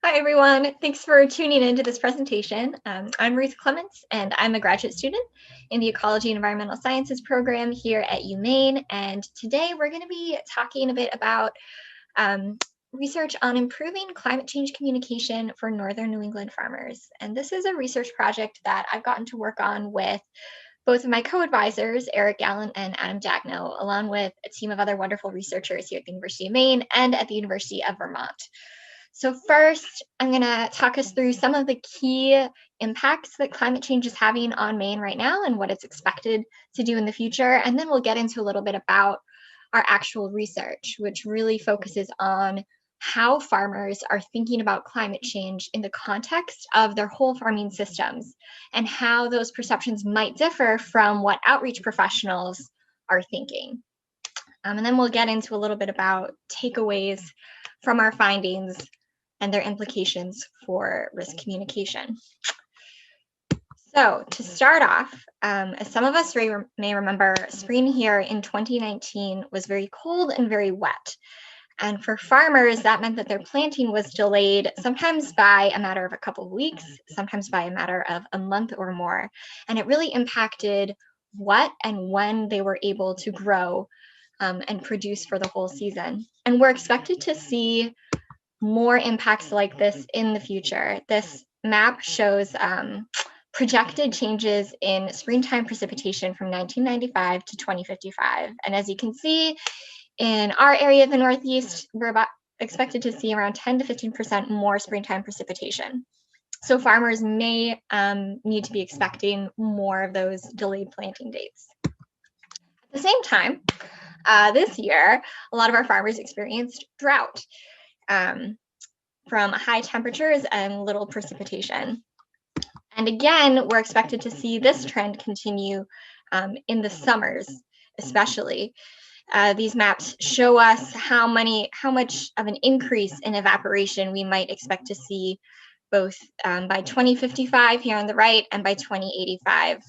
Hi, everyone. Thanks for tuning into this presentation. I'm Ruth Clements, and I'm a graduate student in the Ecology and Environmental Sciences program here at Maine. And today we're going to be talking a bit about research on improving climate change communication for Northern New England farmers. And this is a research project that I've gotten to work on with both of my co-advisors, Eric Gallant and Adam Jagno, along with a team of other wonderful researchers here at the University of Maine and at the University of Vermont. So first, I'm going to talk us through some of the key impacts that climate change is having on Maine right now and what it's expected to do in the future. And then we'll get into a little bit about our actual research, which really focuses on how farmers are thinking about climate change in the context of their whole farming systems and how those perceptions might differ from what outreach professionals are thinking. And then we'll get into a little bit about takeaways from our findings and their implications for risk communication. So to start off, as some of us may remember, spring here in 2019 was very cold and very wet. And for farmers, that meant that their planting was delayed, sometimes by a matter of a couple of weeks, sometimes by a matter of a month or more. And it really impacted what and when they were able to grow and produce for the whole season. And we're expected to see more impacts like this in the future. This map shows projected changes in springtime precipitation from 1995 to 2055. And as you can see, in our area of the Northeast, we're expected to see around 10 to 15% more springtime precipitation. So farmers may need to be expecting more of those delayed planting dates. At the same time, this year, a lot of our farmers experienced drought from high temperatures and little precipitation. And again, we're expected to see this trend continue in the summers, especially. These maps show us how much of an increase in evaporation we might expect to see both by 2055 here on the right and by 2085.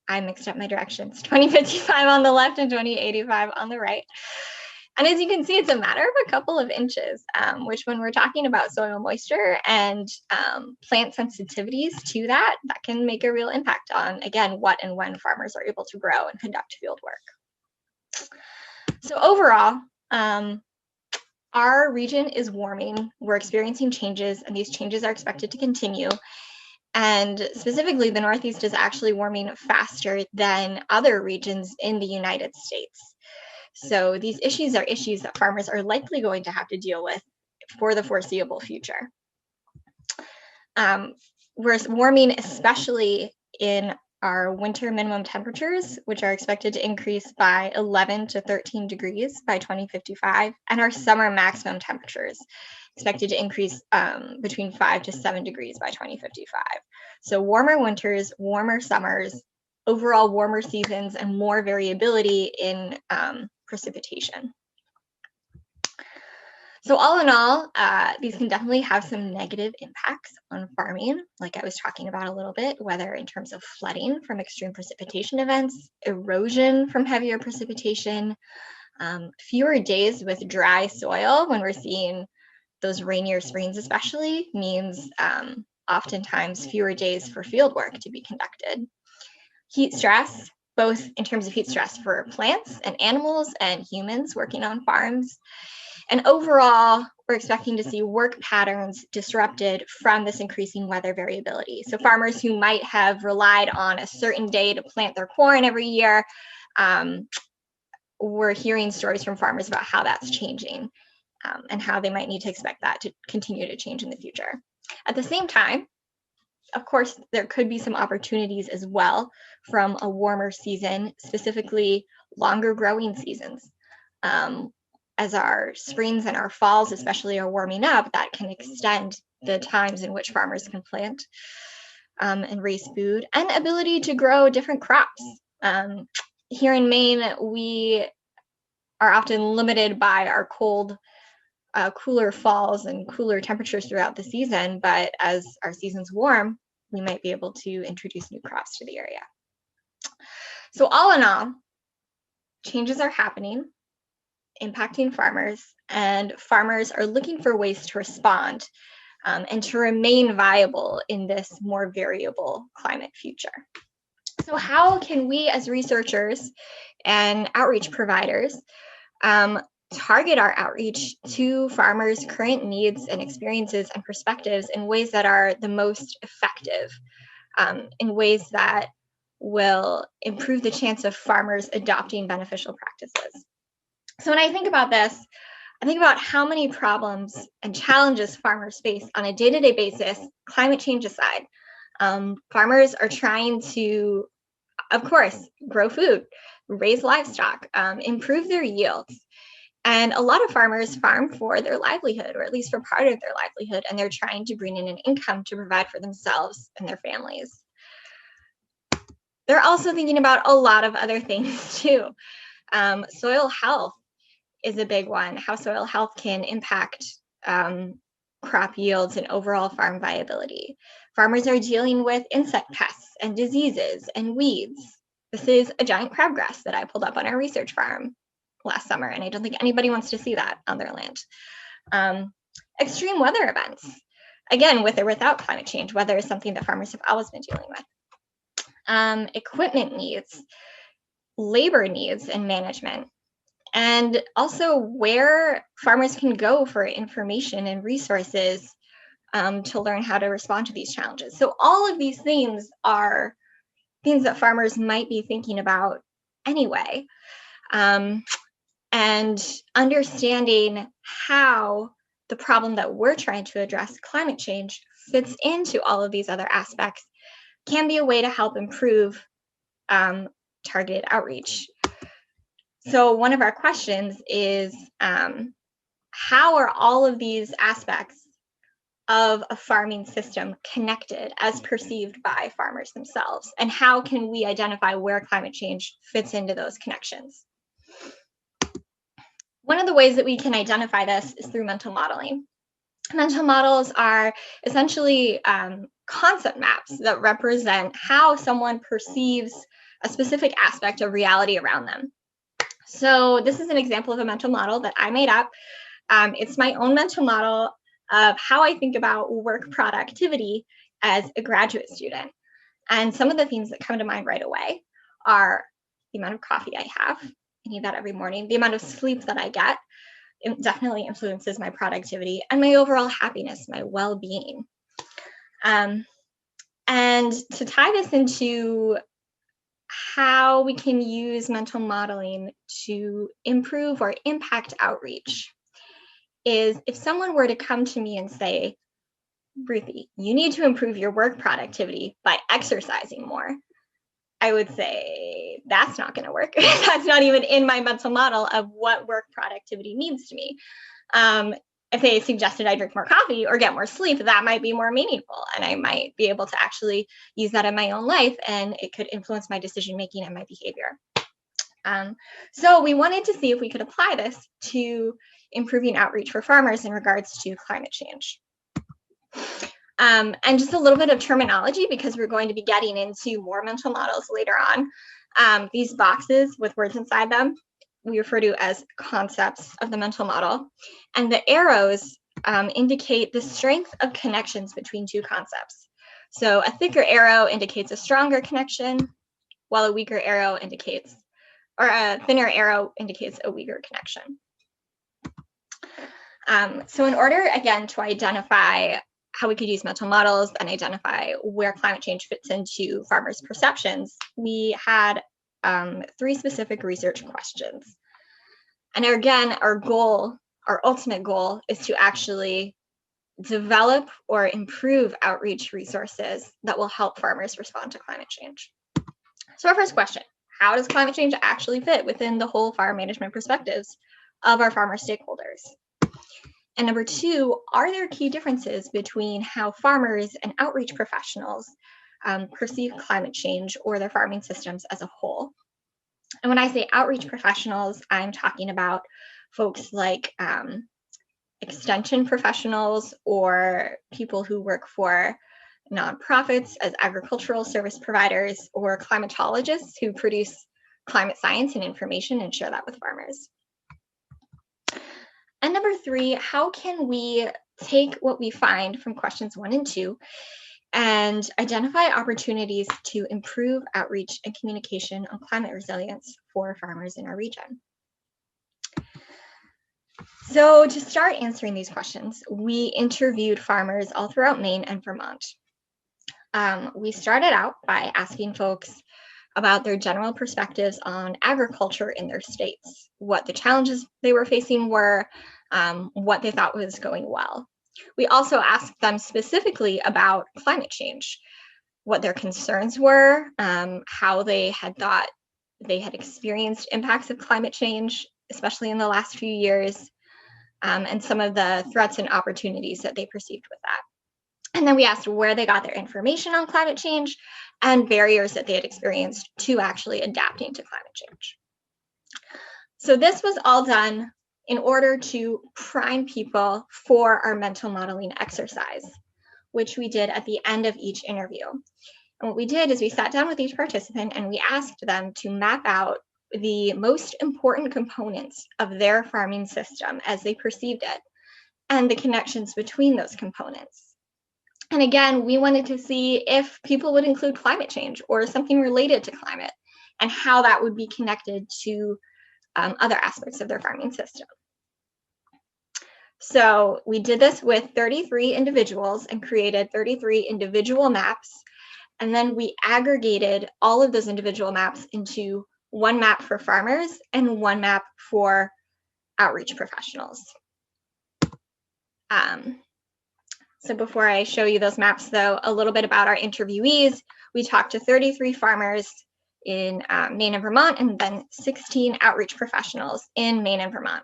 I mixed up my directions, 2055 on the left and 2085 on the right. And as you can see, it's a matter of a couple of inches, which when we're talking about soil moisture and plant sensitivities to that, that can make a real impact on, again, what and when farmers are able to grow and conduct field work. So overall, our region is warming. We're experiencing changes, and these changes are expected to continue. And specifically, the Northeast is actually warming faster than other regions in the United States. So these issues are issues that farmers are likely going to have to deal with for the foreseeable future. We're warming especially in our winter minimum temperatures, which are expected to increase by 11 to 13 degrees by 2055, and our summer maximum temperatures expected to increase between 5 to 7 degrees by 2055. So warmer winters, warmer summers, overall warmer seasons, and more variability in precipitation. So all in all, these can definitely have some negative impacts on farming, like I was talking about a little bit, whether in terms of flooding from extreme precipitation events, erosion from heavier precipitation, fewer days with dry soil when we're seeing those rainier springs especially means oftentimes fewer days for field work to be conducted. Heat stress, both in terms of heat stress for plants and animals and humans working on farms. And overall, we're expecting to see work patterns disrupted from this increasing weather variability. So farmers who might have relied on a certain day to plant their corn every year, we're hearing stories from farmers about how that's changing and how they might need to expect that to continue to change in the future. At the same time, of course, there could be some opportunities as well from a warmer season, specifically longer growing seasons. As our springs and our falls especially are warming up, that can extend the times in which farmers can plant and raise food, and ability to grow different crops. Here in Maine, we are often limited by our cold, cooler falls and cooler temperatures throughout the season, but as our seasons warm, we might be able to introduce new crops to the area. So all in all, changes are happening, impacting farmers, and farmers are looking for ways to respond and to remain viable in this more variable climate future. So how can we as researchers and outreach providers target our outreach to farmers' current needs and experiences and perspectives in ways that are the most effective, in ways that will improve the chance of farmers adopting beneficial practices? So when I think about this, I think about how many problems and challenges farmers face on a day-to-day basis, climate change aside. Farmers are trying to, of course, grow food, raise livestock, improve their yields. And a lot of farmers farm for their livelihood, or at least for part of their livelihood, and they're trying to bring in an income to provide for themselves and their families. They're also thinking about a lot of other things too. Soil health is a big one, how soil health can impact crop yields and overall farm viability. Farmers are dealing with insect pests and diseases and weeds. This is a giant crabgrass that I pulled up on our research farm last summer, and I don't think anybody wants to see that on their land. Extreme weather events, again, with or without climate change, weather is something that farmers have always been dealing with. Equipment needs, labor needs and management, and also where farmers can go for information and resources to learn how to respond to these challenges. So all of these things are things that farmers might be thinking about anyway. And understanding how the problem that we're trying to address, climate change, fits into all of these other aspects can be a way to help improve targeted outreach. So one of our questions is, how are all of these aspects of a farming system connected as perceived by farmers themselves? And how can we identify where climate change fits into those connections? One of the ways that we can identify this is through mental modeling. Mental models are essentially concept maps that represent how someone perceives a specific aspect of reality around them. So this is an example of a mental model that I made up. It's my own mental model of how I think about work productivity as a graduate student. And some of the things that come to mind right away are the amount of coffee I have. I need that every morning. The amount of sleep that I get, it definitely influences my productivity and my overall happiness, my well-being. And to tie this into how we can use mental modeling to improve or impact outreach is, if someone were to come to me and say, Ruthie, you need to improve your work productivity by exercising more, I would say, that's not going to work. That's not even in my mental model of what work productivity means to me. If they suggested I drink more coffee or get more sleep, that might be more meaningful, and I might be able to actually use that in my own life, and it could influence my decision-making and my behavior. So we wanted to see if we could apply this to improving outreach for farmers in regards to climate change. And just a little bit of terminology, because we're going to be getting into more mental models later on. These boxes with words inside them, we refer to as concepts of the mental model. And the arrows indicate the strength of connections between two concepts. So a thicker arrow indicates a stronger connection, while a weaker arrow indicates, or a thinner arrow indicates a weaker connection. So in order, again, to identify how we could use mental models and identify where climate change fits into farmers' perceptions, we had 3 specific research questions. And again, our ultimate goal is to actually develop or improve outreach resources that will help farmers respond to climate change. So our first question, how does climate change actually fit within the whole farm management perspectives of our farmer stakeholders? And number 2, are there key differences between how farmers and outreach professionals perceive climate change or their farming systems as a whole? And when I say outreach professionals, I'm talking about folks like extension professionals or people who work for nonprofits as agricultural service providers, or climatologists who produce climate science and information and share that with farmers. And number 3, how can we take what we find from questions 1 and 2 and identify opportunities to improve outreach and communication on climate resilience for farmers in our region. So to start answering these questions, we interviewed farmers all throughout Maine and Vermont. We started out by asking folks about their general perspectives on agriculture in their states, what the challenges they were facing were, what they thought was going well. We also asked them specifically about climate change, what their concerns were, how they had thought they had experienced impacts of climate change, especially in the last few years, and some of the threats and opportunities that they perceived with that. And then we asked where they got their information on climate change and barriers that they had experienced to actually adapting to climate change. So this was all done in order to prime people for our mental modeling exercise, which we did at the end of each interview. And what we did is we sat down with each participant and we asked them to map out the most important components of their farming system as they perceived it and the connections between those components. And again, we wanted to see if people would include climate change or something related to climate and how that would be connected to other aspects of their farming system. So we did this with 33 individuals and created 33 individual maps. And then we aggregated all of those individual maps into one map for farmers and one map for outreach professionals. So before I show you those maps, though, a little bit about our interviewees. We talked to 33 farmers in Maine and Vermont, and then 16 outreach professionals in Maine and Vermont.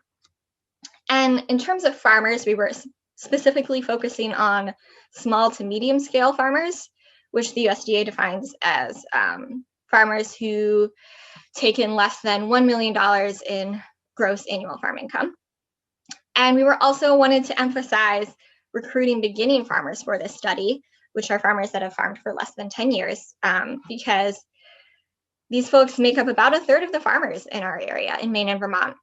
And in terms of farmers, we were specifically focusing on small to medium scale farmers, which the USDA defines as farmers who take in less than $1 million in gross annual farm income. And we were also wanted to emphasize recruiting beginning farmers for this study, which are farmers that have farmed for less than 10 years, because these folks make up about 1/3 of the farmers in our area in Maine and Vermont.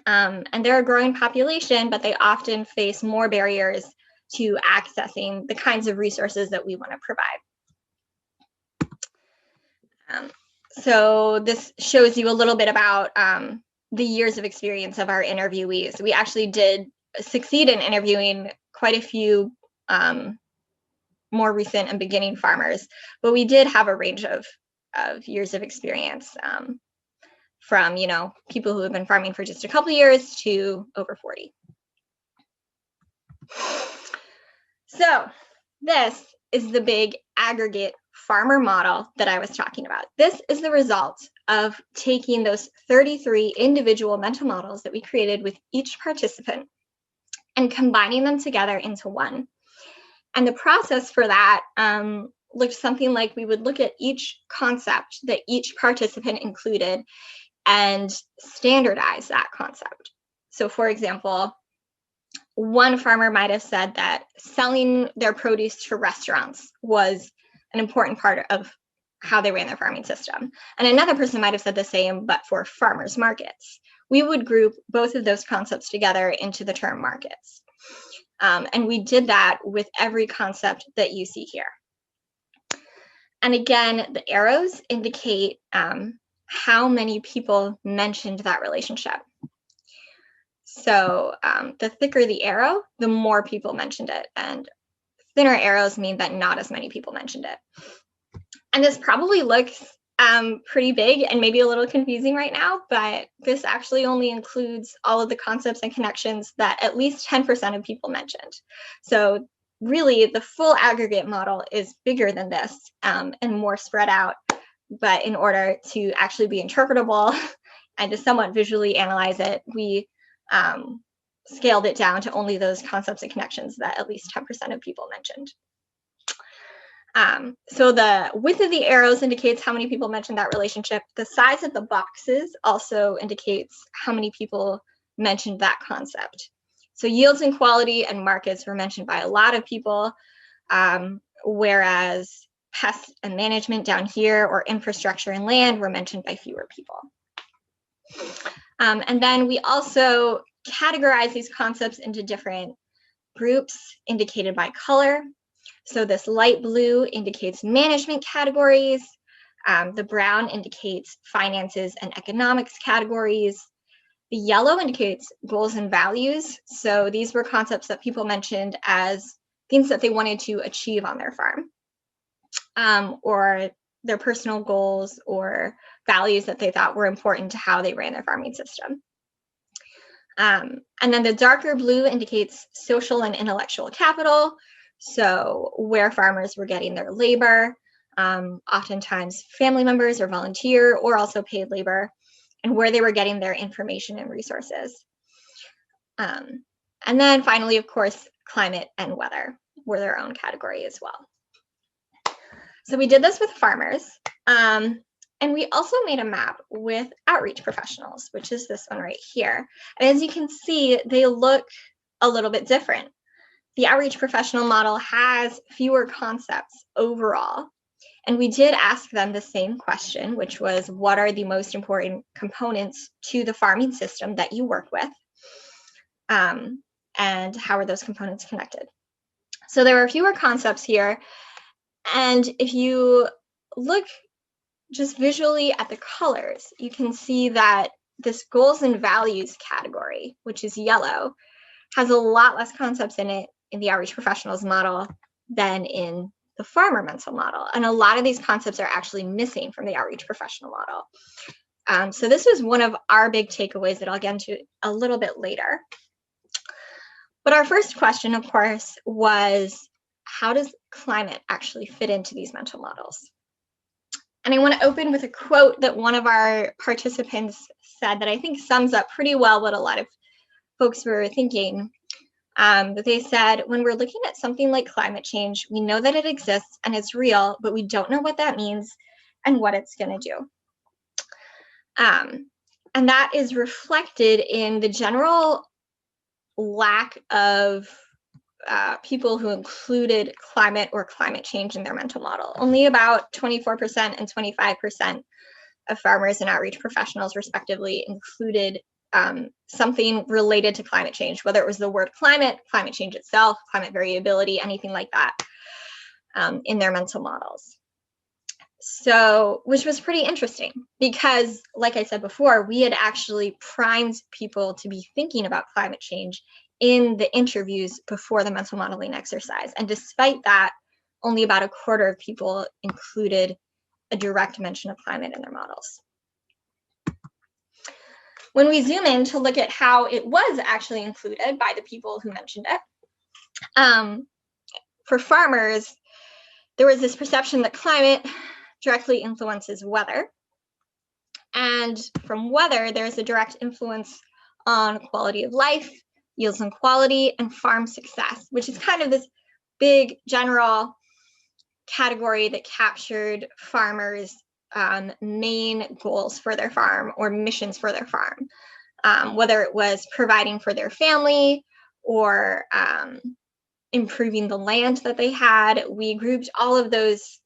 And they're a growing population, but they often face more barriers to accessing the kinds of resources that we want to provide. So this shows you a little bit about the years of experience of our interviewees. We actually did succeed in interviewing quite a few more recent and beginning farmers, but we did have a range of years of experience, from people who have been farming for just a couple of years to over 40. So this is the big aggregate farmer model that I was talking about. This is the result of taking those 33 individual mental models that we created with each participant and combining them together into one. And the process for that looked something like we would look at each concept that each participant included and standardize that concept. So for example, one farmer might have said that selling their produce to restaurants was an important part of how they ran their farming system. And another person might have said the same, but for farmers markets. We would group both of those concepts together into the term markets. And we did that with every concept that you see here. And again, the arrows indicate how many people mentioned that relationship. So the thicker the arrow, the more people mentioned it. And thinner arrows mean that not as many people mentioned it. And this probably looks pretty big and maybe a little confusing right now, but this actually only includes all of the concepts and connections that at least 10% of people mentioned. So really the full aggregate model is bigger than this and more spread out, but in order to actually be interpretable and to somewhat visually analyze it, we scaled it down to only those concepts and connections that at least 10% of people mentioned. So the width of the arrows indicates how many people mentioned that relationship. The size of the boxes also indicates how many people mentioned that concept. So yields and quality and markets were mentioned by a lot of people, whereas pests and management down here or infrastructure and land were mentioned by fewer people. And then we also categorize these concepts into different groups indicated by color. So this light blue indicates management categories. The brown indicates finances and economics categories. The yellow indicates goals and values. So these were concepts that people mentioned as things that they wanted to achieve on their farm, or their personal goals or values that they thought were important to how they ran their farming system. And then the darker blue indicates social and intellectual capital. So where farmers were getting their labor, oftentimes family members or volunteer or also paid labor, and where they were getting their information and resources. And then finally, of course, climate and weather were their own category as well. So we did this with farmers, and we also made a map with outreach professionals, which is this one right here. And as you can see, they look a little bit different. The outreach professional model has fewer concepts overall. And we did ask them the same question, which was, what are the most important components to the farming system that you work with? And how are those components connected? So there are fewer concepts here. And if you look just visually at the colors, you can see that this goals and values category, which is yellow, has a lot less concepts in it in the outreach professionals model than in the farmer mental model. And a lot of these concepts are actually missing from the outreach professional model. So this was one of our big takeaways that I'll get into a little bit later. But our first question, of course, was, how does climate actually fit into these mental models? And I want to open with a quote that one of our participants said that I think sums up pretty well what a lot of folks were thinking. They said, when we're looking at something like climate change, we know that it exists and it's real, but we don't know what that means and what it's going to do. And that is reflected in the general lack of people who included climate or climate change in their mental model. Only about 24% and 25% of farmers and outreach professionals, respectively, included something related to climate change, whether it was the word climate, climate change itself, climate variability, anything like that, in their mental models. So, which was pretty interesting because, like I said before, we had actually primed people to be thinking about climate change in the interviews before the mental modeling exercise. And despite that, only about a quarter of people included a direct mention of climate in their models. When we zoom in to look at how it was actually included by the people who mentioned it, for farmers, there was this perception that climate directly influences weather. And from weather, there's a direct influence on quality of life, yields and quality, and farm success, which is kind of this big general category that captured farmers' main goals for their farm or missions for their farm, whether it was providing for their family or improving the land that they had. We grouped all of those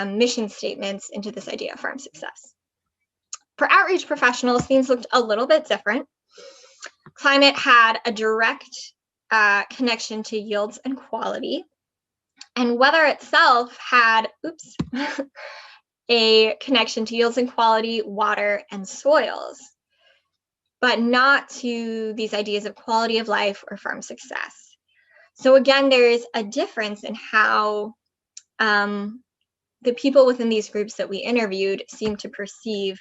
mission statements into this idea of farm success. For outreach professionals, things looked a little bit different. Climate had a direct connection to yields and quality, and weather itself had, a connection to yields and quality, water, and soils, but not to these ideas of quality of life or farm success. So again, there's a difference in how the people within these groups that we interviewed seem to perceive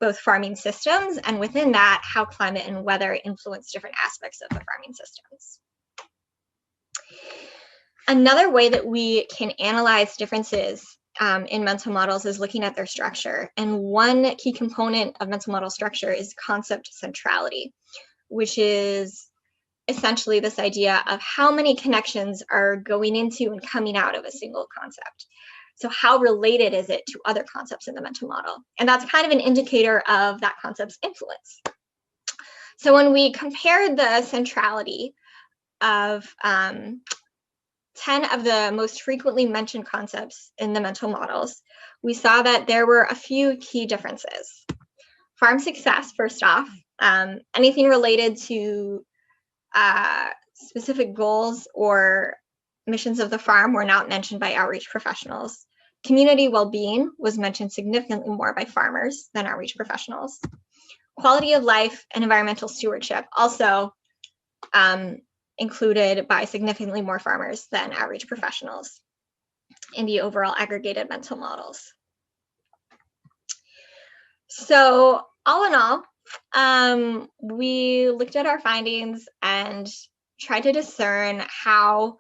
both farming systems, and within that, how climate and weather influence different aspects of the farming systems. Another way that we can analyze differences in mental models is looking at their structure. And one key component of mental model structure is concept centrality, which is essentially this idea of how many connections are going into and coming out of a single concept. So how related is it to other concepts in the mental model? And that's kind of an indicator of that concept's influence. So when we compared the centrality of 10 of the most frequently mentioned concepts in the mental models, we saw that there were a few key differences. Farm success, first off, anything related to specific goals or missions of the farm were not mentioned by outreach professionals. Community well-being was mentioned significantly more by farmers than outreach professionals. Quality of life and environmental stewardship also included by significantly more farmers than outreach professionals in the overall aggregated mental models. So all in all, we looked at our findings and tried to discern how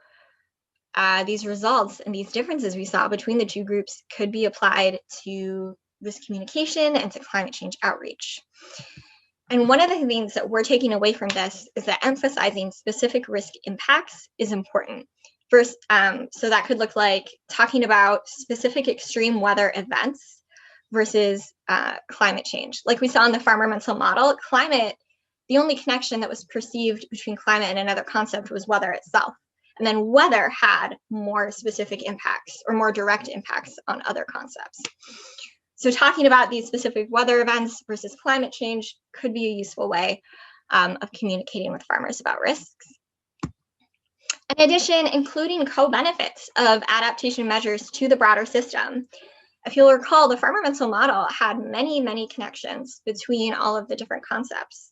these results and these differences we saw between the two groups could be applied to risk communication and to climate change outreach. And one of the things that we're taking away from this is that emphasizing specific risk impacts is important. First, so that could look like talking about specific extreme weather events versus climate change. Like we saw in the farmer mental model, climate, the only connection that was perceived between climate and another concept was weather itself. And then weather had more specific impacts or more direct impacts on other concepts. So talking about these specific weather events versus climate change could be a useful way of communicating with farmers about risks. In addition, including co-benefits of adaptation measures to the broader system. If you'll recall, the farmer mental model had many, many connections between all of the different concepts.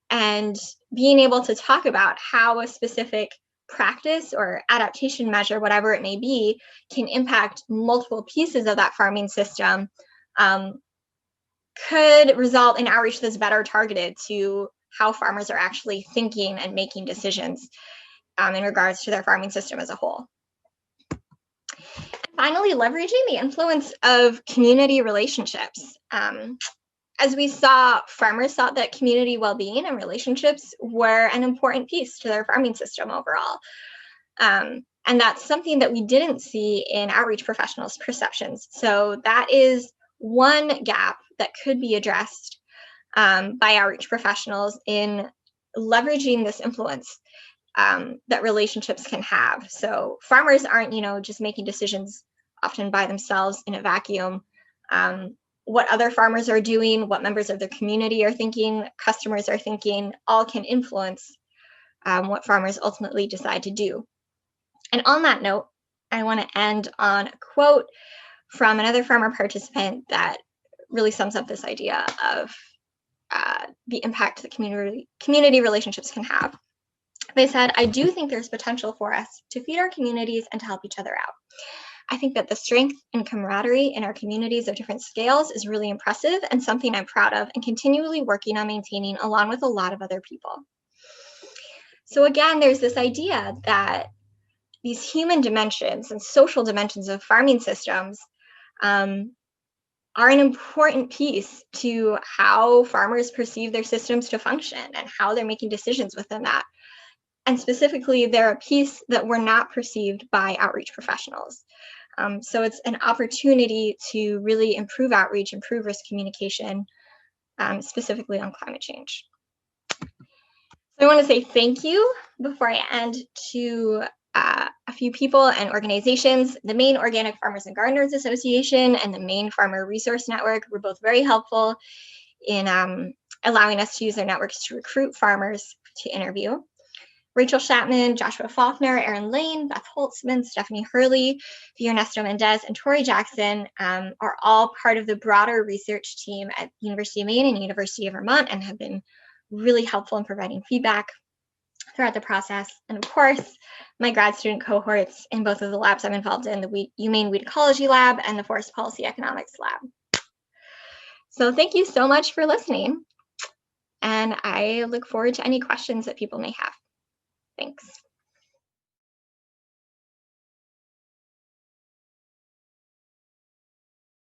And being able to talk about how a specific practice or adaptation measure, whatever it may be, can impact multiple pieces of that farming system could result in outreach that's better targeted to how farmers are actually thinking and making decisions in regards to their farming system as a whole. Finally, leveraging the influence of community relationships. As we saw, farmers thought that community well-being and relationships were an important piece to their farming system overall. And that's something that we didn't see in outreach professionals' perceptions. So that is one gap that could be addressed by outreach professionals in leveraging this influence that relationships can have. So farmers aren't, just making decisions often by themselves in a vacuum. What other farmers are doing, what members of their community are thinking, customers are thinking, all can influence what farmers ultimately decide to do. And on that note, I want to end on a quote from another farmer participant that really sums up this idea of the impact that community relationships can have. They said, "I do think there's potential for us to feed our communities and to help each other out. I think that the strength and camaraderie in our communities of different scales is really impressive and something I'm proud of and continually working on maintaining along with a lot of other people." So again, there's this idea that these human dimensions and social dimensions of farming systems are an important piece to how farmers perceive their systems to function and how they're making decisions within that. And specifically, they're a piece that were not perceived by outreach professionals. So it's an opportunity to really improve outreach, improve risk communication, specifically on climate change. So I want to say thank you before I end to a few people and organizations. The Maine Organic Farmers and Gardeners Association and the Maine Farmer Resource Network were both very helpful in allowing us to use their networks to recruit farmers to interview. Rachel Chapman, Joshua Faulkner, Erin Lane, Beth Holtzman, Stephanie Hurley, Ernesto Mendez, and Tori Jackson are all part of the broader research team at University of Maine and University of Vermont and have been really helpful in providing feedback throughout the process. And of course, my grad student cohorts in both of the labs I'm involved in, the UMaine Weed Ecology Lab and the Forest Policy Economics Lab. So thank you so much for listening. And I look forward to any questions that people may have. Thanks.